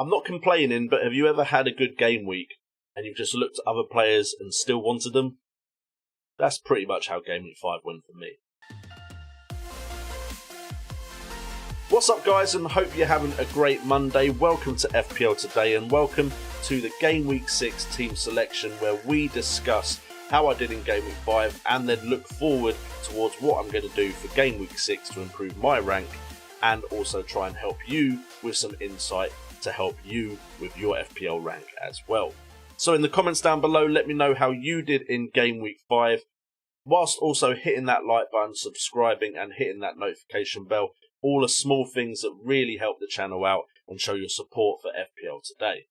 I'm not complaining, but have you ever had a good game week and you've just looked at other players and still wanted them? That's pretty much how Game Week 5 went for me. What's up, guys, and hope you're having a great Monday. Welcome to FPL Today and welcome to the Gameweek 6 Team Selection, where we discuss how I did in Game Week 5 and then look forward towards what I'm going to do for Game Week 6 to improve my rank and also try and help you with some insight to help you with your FPL rank as well. So in the comments down below, let me know how you did in Game Week 5, whilst also hitting that like button, subscribing and hitting that notification bell. All are small things that really help the channel out and show your support for FPL Today.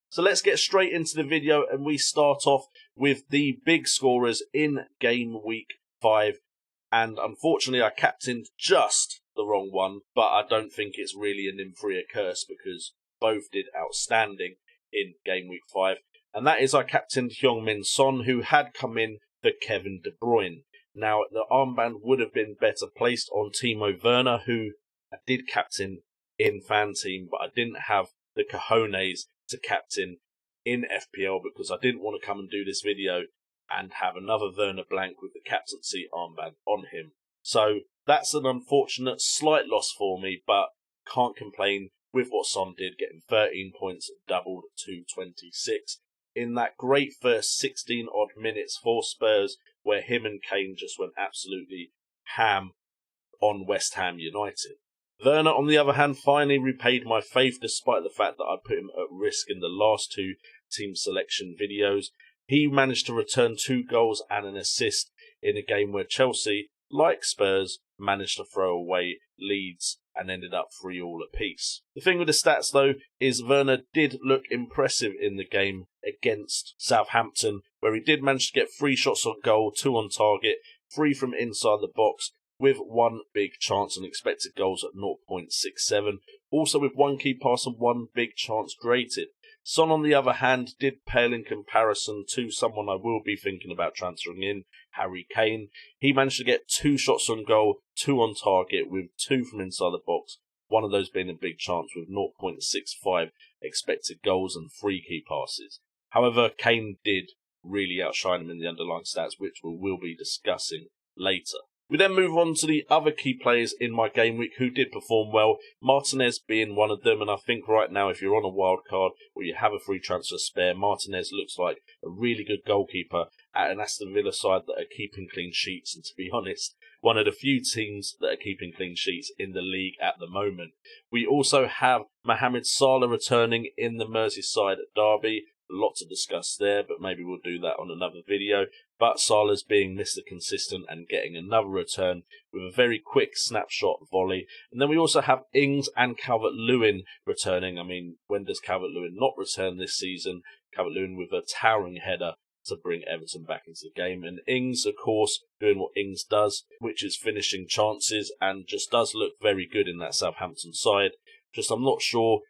So let's get straight into the video, and we start off with the big scorers in Game Week 5. And unfortunately, I captained just the wrong one, but I don't think it's really an inferior curse because both did outstanding in Game Week 5. And that is, I captained Heung-min Son, who had come in for Kevin De Bruyne. Now, the armband would have been better placed on Timo Werner, who I did captain in Fan Team, but I didn't have the cojones to captain in FPL because I didn't want to come and do this video and have another Werner blank with the captaincy armband on him. So that's an unfortunate slight loss for me, but can't complain with what Son did, getting 13 points, doubled to 26 in that great first 16 odd minutes for Spurs, where him and Kane just went absolutely ham on West Ham United. Werner, on the other hand, finally repaid my faith despite the fact that I put him at risk in the last two team selection videos. He managed to return 2 goals and an assist in a game where Chelsea, like Spurs, managed to throw away leads and ended up 3-3 apiece. The thing with the stats, though, is Werner did look impressive in the game against Southampton, where he did manage to get 3 shots on goal, 2 on target, 3 from inside the box, with 1 big chance and expected goals at 0.67. Also with 1 key pass and 1 big chance created. Son, on the other hand, did pale in comparison to someone I will be thinking about transferring in, Harry Kane. He managed to get 2 shots on goal, 2 on target, with 2 from inside the box, one of those being a big chance with 0.65 expected goals and 3 key passes. However, Kane did really outshine him in the underlying stats, which we will be discussing later. We then move on to the other key players in my game week who did perform well, Martinez being one of them, and I think right now if you're on a wild card or you have a free transfer spare, Martinez looks like a really good goalkeeper at an Aston Villa side that are keeping clean sheets, and to be honest, one of the few teams that are keeping clean sheets in the league at the moment. We also have Mohamed Salah returning in the Merseyside derby. A lot to discuss there, but maybe we'll do that on another video. But Salah's being Mr. Consistent and getting another return with a very quick snapshot volley. And then we also have Ings and Calvert-Lewin returning. I mean, when does Calvert-Lewin not return this season? Calvert-Lewin with a towering header to bring Everton back into the game. And Ings, of course, doing what Ings does, which is finishing chances, and just does look very good in that Southampton side. Just I'm not sure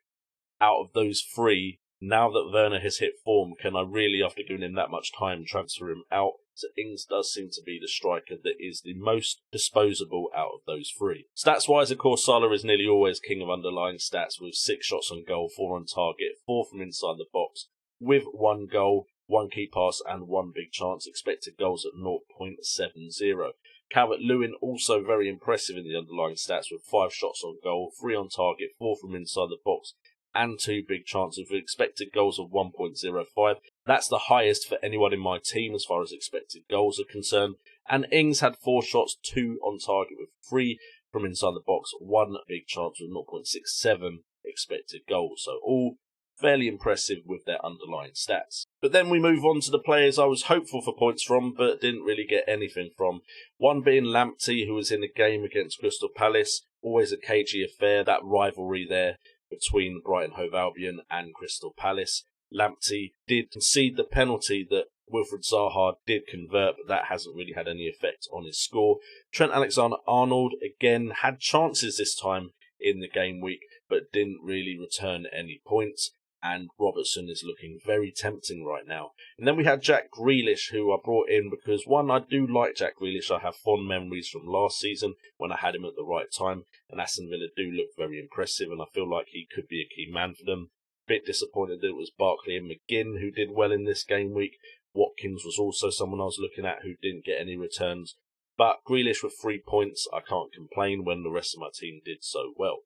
out of those 3, now that Werner has hit form, can I really, after giving him that much time, transfer him out? So Ings does seem to be the striker that is the most disposable out of those 3. Stats-wise, of course, Salah is nearly always king of underlying stats with 6 shots on goal, 4 on target, 4 from inside the box, with 1 goal, 1 key pass and 1 big chance, expected goals at 0.70. Calvert-Lewin also very impressive in the underlying stats with 5 shots on goal, 3 on target, 4 from inside the box, and 2 big chances with expected goals of 1.05. That's the highest for anyone in my team as far as expected goals are concerned. And Ings had 4 shots, 2 on target with 3 from inside the box, 1 big chance with 0.67 expected goals. So all fairly impressive with their underlying stats. But then we move on to the players I was hopeful for points from, but didn't really get anything from. One being Lamptey, who was in a game against Crystal Palace. Always a cagey affair, that rivalry there between Brighton Hove Albion and Crystal Palace. Lamptey did concede the penalty that Wilfried Zaha did convert, but that hasn't really had any effect on his score. Trent Alexander-Arnold, again, had chances this time in the game week, but didn't really return any points. and Robertson is looking very tempting right now. And then we had Jack Grealish, who I brought in because, one, I do like Jack Grealish. I have fond memories from last season when I had him at the right time, and Aston Villa do look very impressive, and I feel like he could be a key man for them. Bit disappointed that it was Barkley and McGinn who did well in this game week. Watkins was also someone I was looking at who didn't get any returns. But Grealish with 3 points, I can't complain when the rest of my team did so well.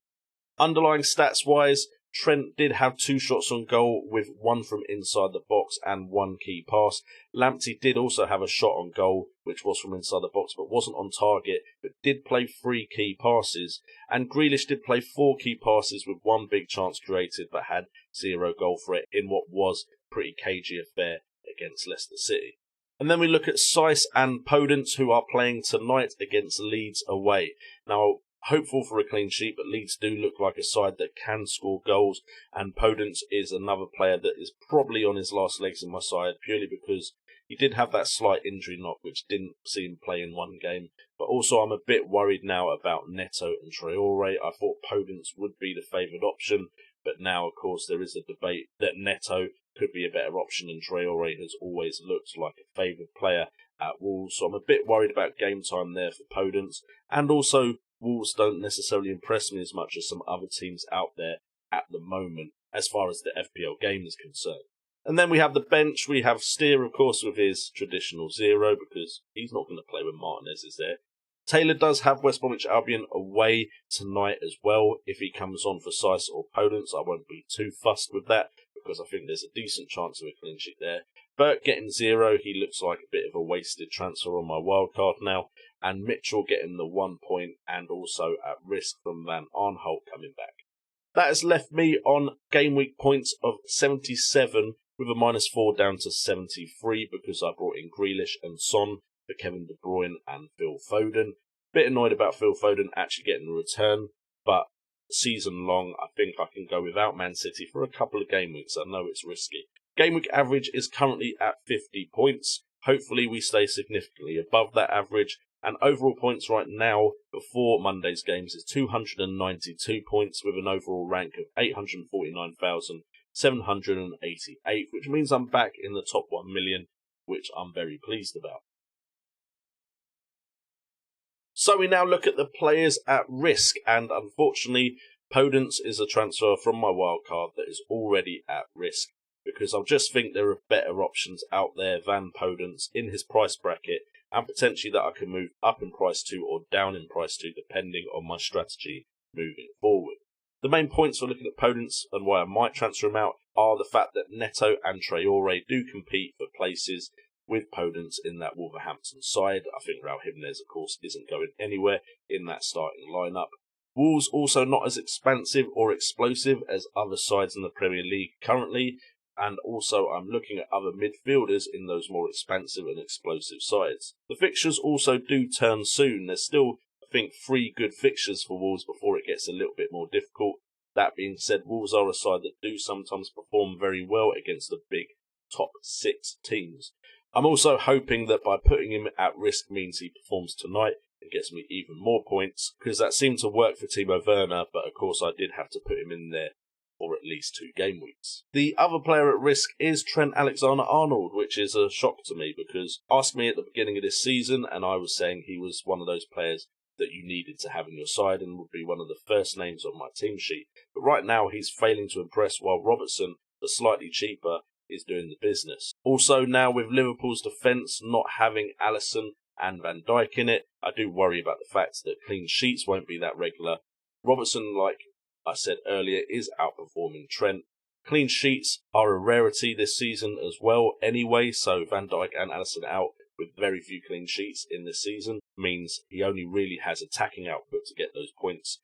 Underlying stats-wise, Trent did have 2 shots on goal, with 1 from inside the box and 1 key pass. Lamptey did also have a shot on goal, which was from inside the box, but wasn't on target, but did play 3 key passes. And Grealish did play 4 key passes with 1 big chance created, but had 0 goal threat in what was a pretty cagey affair against Leicester City. And then we look at Seiss and Podence, who are playing tonight against Leeds away. Now, hopeful for a clean sheet, but Leeds do look like a side that can score goals, and Podence is another player that is probably on his last legs in my side, purely because he did have that slight injury knock, which didn't see him play in one game. But also I'm a bit worried now about Neto and Traore. I thought Podence would be the favoured option, but now, of course, there is a debate that Neto could be a better option, and Traore has always looked like a favoured player at Wolves. So I'm a bit worried about game time there for Podence, and also Wolves don't necessarily impress me as much as some other teams out there at the moment, as far as the FPL game is concerned. And then we have the bench. We have Steer, of course, with his traditional 0, because he's not going to play when Martinez is there. Taylor does have West Bromwich Albion away tonight as well. If he comes on for Seiss or Podence, I won't be too fussed with that, because I think there's a decent chance of a clean sheet there. Burt getting 0, he looks like a bit of a wasted transfer on my wildcard now. And Mitchell getting the 1 point, and also at risk from Van Arnholt coming back. That has left me on game week points of 77, with a -4 down to 73, because I brought in Grealish and Son for Kevin De Bruyne and Phil Foden. Bit annoyed about Phil Foden actually getting a return, but season long, I think I can go without Man City for a couple of game weeks. I know it's risky. Game week average is currently at 50 points. Hopefully we stay significantly above that average. And overall points right now, before Monday's games, is 292 points, with an overall rank of 849,788, which means I'm back in the top 1 million, which I'm very pleased about. So we now look at the players at risk, and unfortunately, Podence is a transfer from my wildcard that is already at risk, because I just think there are better options out there than Podence in his price bracket, and potentially that I can move up in price to or down in price to, depending on my strategy moving forward. The main points for looking at Podence and why I might transfer him out are the fact that Neto and Traore do compete for places with Podence in that Wolverhampton side. I think Raul Jimenez, of course, isn't going anywhere in that starting lineup. Wolves also not as expansive or explosive as other sides in the Premier League currently, and also I'm looking at other midfielders in those more expansive and explosive sides. The fixtures also do turn soon. There's still, I think, 3 good fixtures for Wolves before it gets a little bit more difficult. That being said, Wolves are a side that do sometimes perform very well against the big top 6 teams. I'm also hoping that by putting him at risk means he performs tonight and gets me even more points, because that seemed to work for Timo Werner, but of course I did have to put him in there for at least 2 game weeks. The other player at risk is Trent Alexander-Arnold, which is a shock to me, because ask me at the beginning of this season and I was saying he was one of those players that you needed to have in your side and would be one of the first names on my team sheet. But right now he's failing to impress, while Robertson, the slightly cheaper, is doing the business. Also now with Liverpool's defence not having Alisson and Van Dijk in it, I do worry about the fact that clean sheets won't be that regular. Robertson, like I said earlier, is outperforming Trent. Clean sheets are a rarity this season as well anyway, so Van Dijk and Alisson out with very few clean sheets in this season means he only really has attacking output to get those points.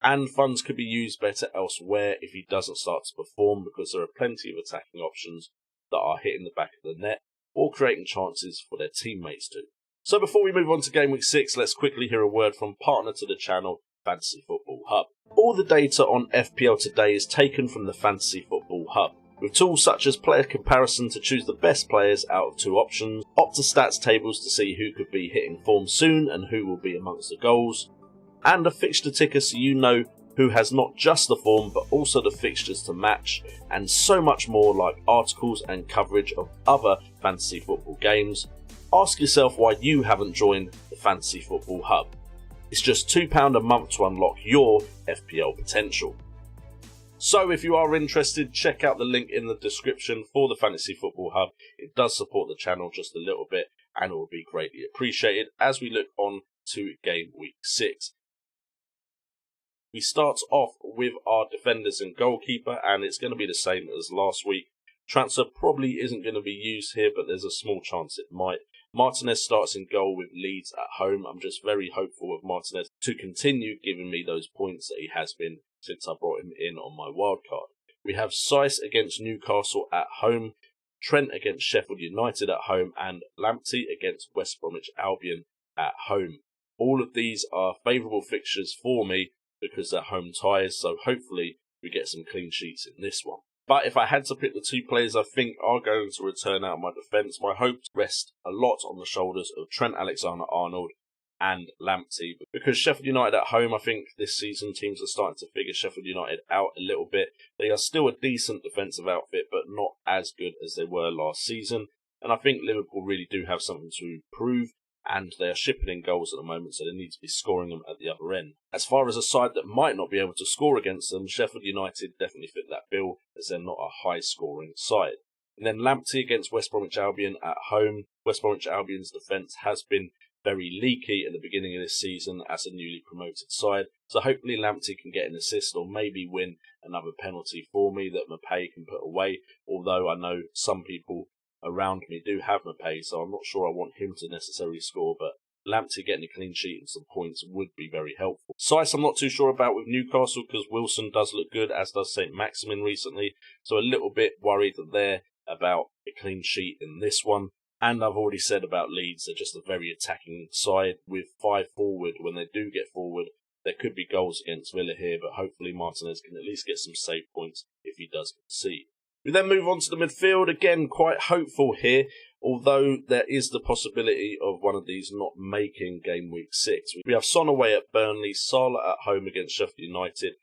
And funds could be used better elsewhere if he doesn't start to perform, because there are plenty of attacking options that are hitting the back of the net or creating chances for their teammates to. So before we move on to Game Week 6, let's quickly hear a word from partner to the channel, Fantasy Football Hub. All the data on FPL Today is taken from the Fantasy Football Hub, with tools such as player comparison to choose the best players out of 2 options, Opta-Stats tables to see who could be hitting form soon and who will be amongst the goals, and a fixture ticker so you know who has not just the form but also the fixtures to match, and so much more, like articles and coverage of other fantasy football games. Ask yourself why you haven't joined the Fantasy Football Hub. It's just £2 a month to unlock your FPL potential. So if you are interested, check out the link in the description for the Fantasy Football Hub. It does support the channel just a little bit and it will be greatly appreciated as we look on to Game Week 6. We start off with our defenders and goalkeeper, and it's going to be the same as last week. Transfer probably isn't going to be used here, but there's a small chance it might. Martinez starts in goal with Leeds at home. I'm just very hopeful of Martinez to continue giving me those points that he has been since I brought him in on my wildcard. We have Seiss against Newcastle at home, Trent against Sheffield United at home, and Lamptey against West Bromwich Albion at home. All of these are favourable fixtures for me because they're home ties, so hopefully we get some clean sheets in this one. But if I had to pick the two players I think are going to return out of my defence, my hopes rest a lot on the shoulders of Trent Alexander-Arnold and Lamptey. Because Sheffield United at home, I think this season teams are starting to figure Sheffield United out a little bit. They are still a decent defensive outfit, but not as good as they were last season. And I think Liverpool really do have something to prove, and they are shipping in goals at the moment, so they need to be scoring them at the other end. As far as a side that might not be able to score against them, Sheffield United definitely fit that bill, as they're not a high-scoring side. And then Lamptey against West Bromwich Albion at home. West Bromwich Albion's defence has been very leaky at the beginning of this season as a newly promoted side, so hopefully Lamptey can get an assist or maybe win another penalty for me that Maupay can put away, although I know some people around me do have Maupay, so I'm not sure I want him to necessarily score, but Lamptey getting a clean sheet and some points would be very helpful. Seiss I'm not too sure about with Newcastle because Wilson does look good, as does St. Maximin recently, so a little bit worried there about a clean sheet in this one. And I've already said about Leeds, they're just a very attacking side with 5 forward. When they do get forward, there could be goals against Villa here, but hopefully Martinez can at least get some save points if he does concede. We then move on to the midfield. Again, quite hopeful here, although there is the possibility of one of these not making Game Week 6. We have Son away at Burnley, Salah at home against Sheffield United,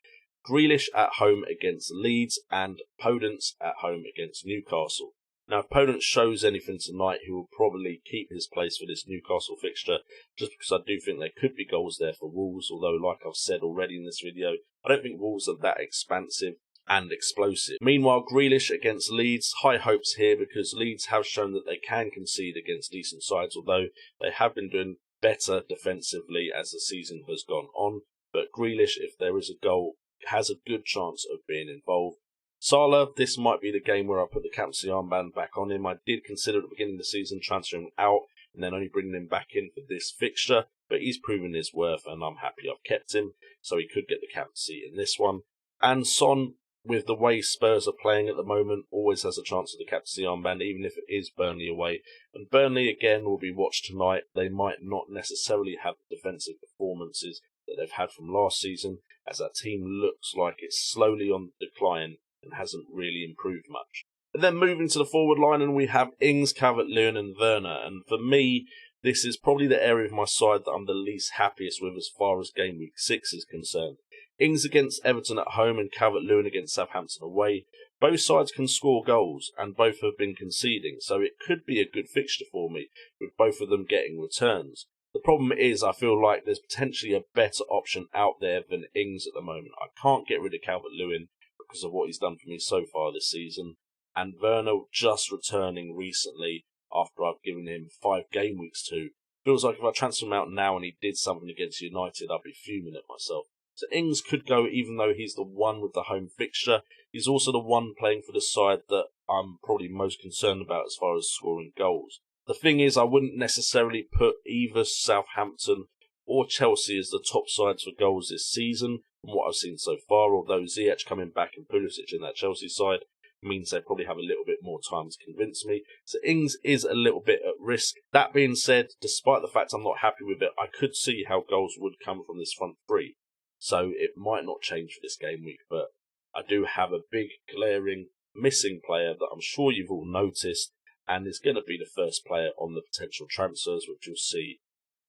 Grealish at home against Leeds, and Podence at home against Newcastle. Now, if Podence shows anything tonight, he will probably keep his place for this Newcastle fixture, just because I do think there could be goals there for Wolves, although, like I've said already in this video, I don't think Wolves are that expansive and explosive. Meanwhile, Grealish against Leeds, high hopes here because Leeds have shown that they can concede against decent sides, although they have been doing better defensively as the season has gone on. But Grealish, if there is a goal, has a good chance of being involved. Salah, this might be the game where I put the captaincy armband back on him. I did consider at the beginning of the season transferring him out and then only bringing him back in for this fixture, but he's proven his worth and I'm happy I've kept him, so he could get the captaincy in this one. And Son, with the way Spurs are playing at the moment, always has a chance of the captaincy armband, even if it is Burnley away. And Burnley, again, will be watched tonight. They might not necessarily have the defensive performances that they've had from last season, as that team looks like it's slowly on the decline and hasn't really improved much. And then moving to the forward line, and we have Ings, Calvert-Lewin and Werner. And for me, this is probably the area of my side that I'm the least happiest with as far as Game Week 6 is concerned. Ings against Everton at home and Calvert-Lewin against Southampton away. Both sides can score goals and both have been conceding, so it could be a good fixture for me, with both of them getting returns. The problem is I feel like there's potentially a better option out there than Ings at the moment. I can't get rid of Calvert-Lewin because of what he's done for me so far this season, and Werner just returning recently after I've given him 5 game weeks to. Feels like if I transfer him out now and he did something against United, I'd be fuming at myself. So Ings could go, even though he's the one with the home fixture. He's also the one playing for the side that I'm probably most concerned about as far as scoring goals. The thing is, I wouldn't necessarily put either Southampton or Chelsea as the top sides for goals this season, from what I've seen so far, although Ziyech coming back and Pulisic in that Chelsea side means they probably have a little bit more time to convince me. So Ings is a little bit at risk. That being said, despite the fact I'm not happy with it, I could see how goals would come from this front three. So it might not change for this game week, but I do have a big glaring missing player that I'm sure you've all noticed, and is going to be the first player on the potential transfers, which you'll see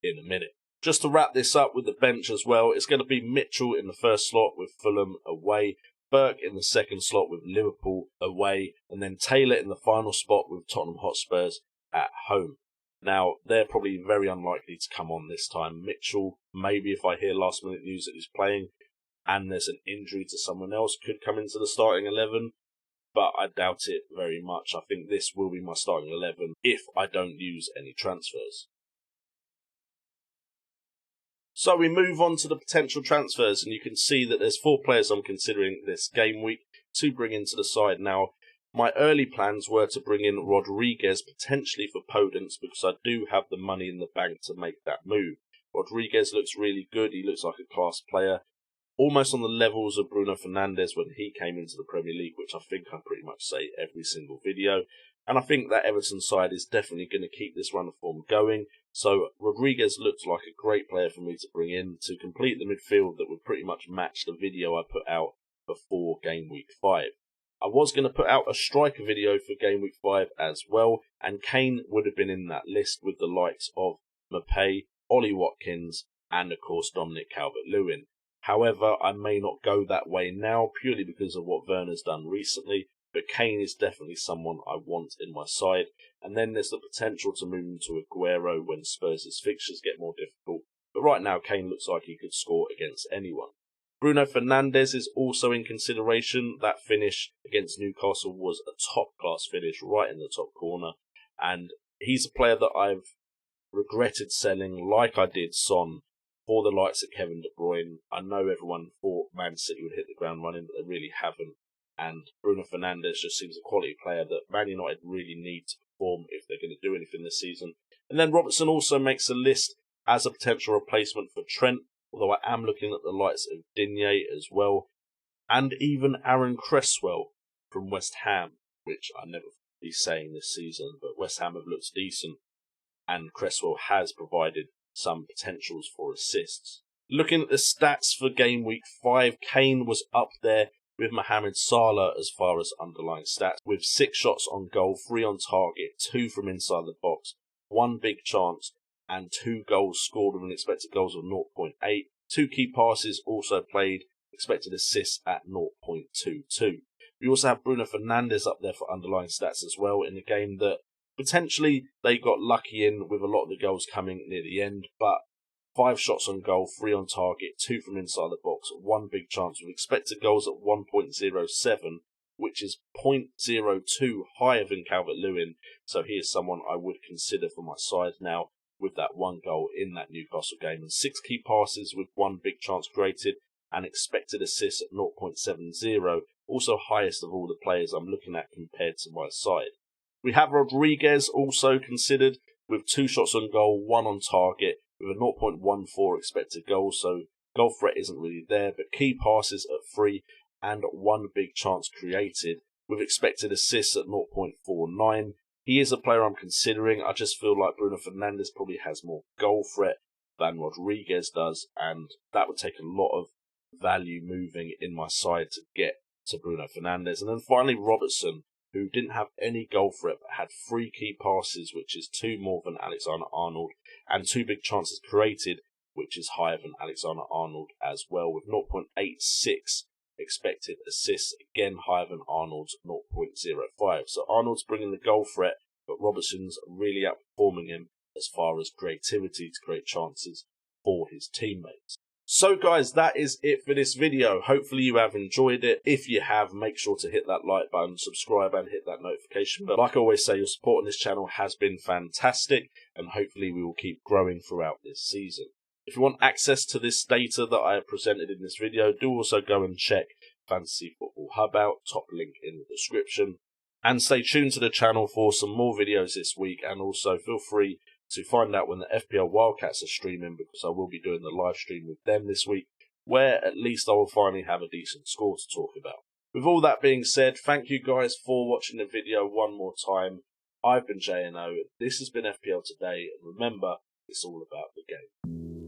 in a minute. Just to wrap this up with the bench as well, it's going to be Mitchell in the first slot with Fulham away, Burke in the second slot with Liverpool away, and then Taylor in the final spot with Tottenham Hotspurs at home. Now, they're probably very unlikely to come on this time. Mitchell, maybe if I hear last minute news that he's playing and there's an injury to someone else, could come into the starting 11, but I doubt it very much. I think this will be my starting 11 if I don't use any transfers. So we move on to the potential transfers, and you can see that there's 4 players I'm considering this game week to bring into the side. Now, my early plans were to bring in Rodriguez potentially for Podence because I do have the money in the bank to make that move. Rodriguez looks really good. He looks like a class player, almost on the levels of Bruno Fernandes when he came into the Premier League, which I think I pretty much say every single video. And I think that Everton side is definitely going to keep this run of form going. So Rodriguez looks like a great player for me to bring in to complete the midfield that would pretty much match the video I put out before Game Week 5. I was going to put out a striker video for Game Week 5 as well, and Kane would have been in that list with the likes of Maupay, Ollie Watkins, and of course Dominic Calvert-Lewin. However, I may not go that way now, purely because of what Werner's done recently, but Kane is definitely someone I want in my side. And then there's the potential to move him to Aguero when Spurs' fixtures get more difficult, but right now Kane looks like he could score against anyone. Bruno Fernandes is also in consideration. That finish against Newcastle was a top-class finish right in the top corner, and he's a player that I've regretted selling like I did Son for the likes of Kevin De Bruyne. I know everyone thought Man City would hit the ground running, but they really haven't. And Bruno Fernandes just seems a quality player that Man United really need to perform if they're going to do anything this season. And then Robertson also makes a list as a potential replacement for Trent, although I am looking at the likes of Digne as well, and even Aaron Cresswell from West Ham, which I never be saying this season, but West Ham have looked decent, and Cresswell has provided some potentials for assists. Looking at the stats for Game Week 5, Kane was up there with Mohamed Salah as far as underlying stats, with 6 shots on goal, 3 on target, 2 from inside the box, 1 big chance, and 2 goals scored with an expected goals of 0.8. 2 key passes also played, expected assists at 0.22. We also have Bruno Fernandes up there for underlying stats as well in a game that potentially they got lucky in with a lot of the goals coming near the end, but 5 shots on goal, 3 on target, 2 from inside the box, 1 big chance with expected goals at 1.07, which is 0.02 higher than Calvert-Lewin, so he is someone I would consider for my side now with that 1 goal in that Newcastle game, and 6 key passes with 1 big chance created, and expected assists at 0.70, also highest of all the players I'm looking at compared to my side. We have Rodriguez also considered with 2 shots on goal, 1 on target, with a 0.14 expected goal, so goal threat isn't really there, but key passes at 3 and 1 big chance created, with expected assists at 0.49. He is a player I'm considering. I just feel like Bruno Fernandes probably has more goal threat than Rodriguez does, and that would take a lot of value moving in my side to get to Bruno Fernandes. And then finally Robertson, who didn't have any goal threat but had 3 key passes, which is 2 more than Alexander-Arnold, and 2 big chances created, which is higher than Alexander-Arnold as well, with 0.86 expected assists, again higher than Arnold's 0.05. So Arnold's bringing the goal threat, but Robertson's really outperforming him as far as creativity to create chances for his teammates. So guys, that is it for this video. Hopefully you have enjoyed it. If you have, make sure to hit that like button, subscribe and hit that notification bell. Like I always say, your support on this channel has been fantastic, and hopefully we will keep growing throughout this season. If you want access to this data that I have presented in this video, do also go and check Fantasy Football Hub out, top link in the description. And stay tuned to the channel for some more videos this week, and also feel free to find out when the FPL Wildcats are streaming, because I will be doing the live stream with them this week, where at least I will finally have a decent score to talk about. With all that being said, thank you guys for watching the video one more time. I've been JNO, this has been FPL Today, and remember, it's all about the game.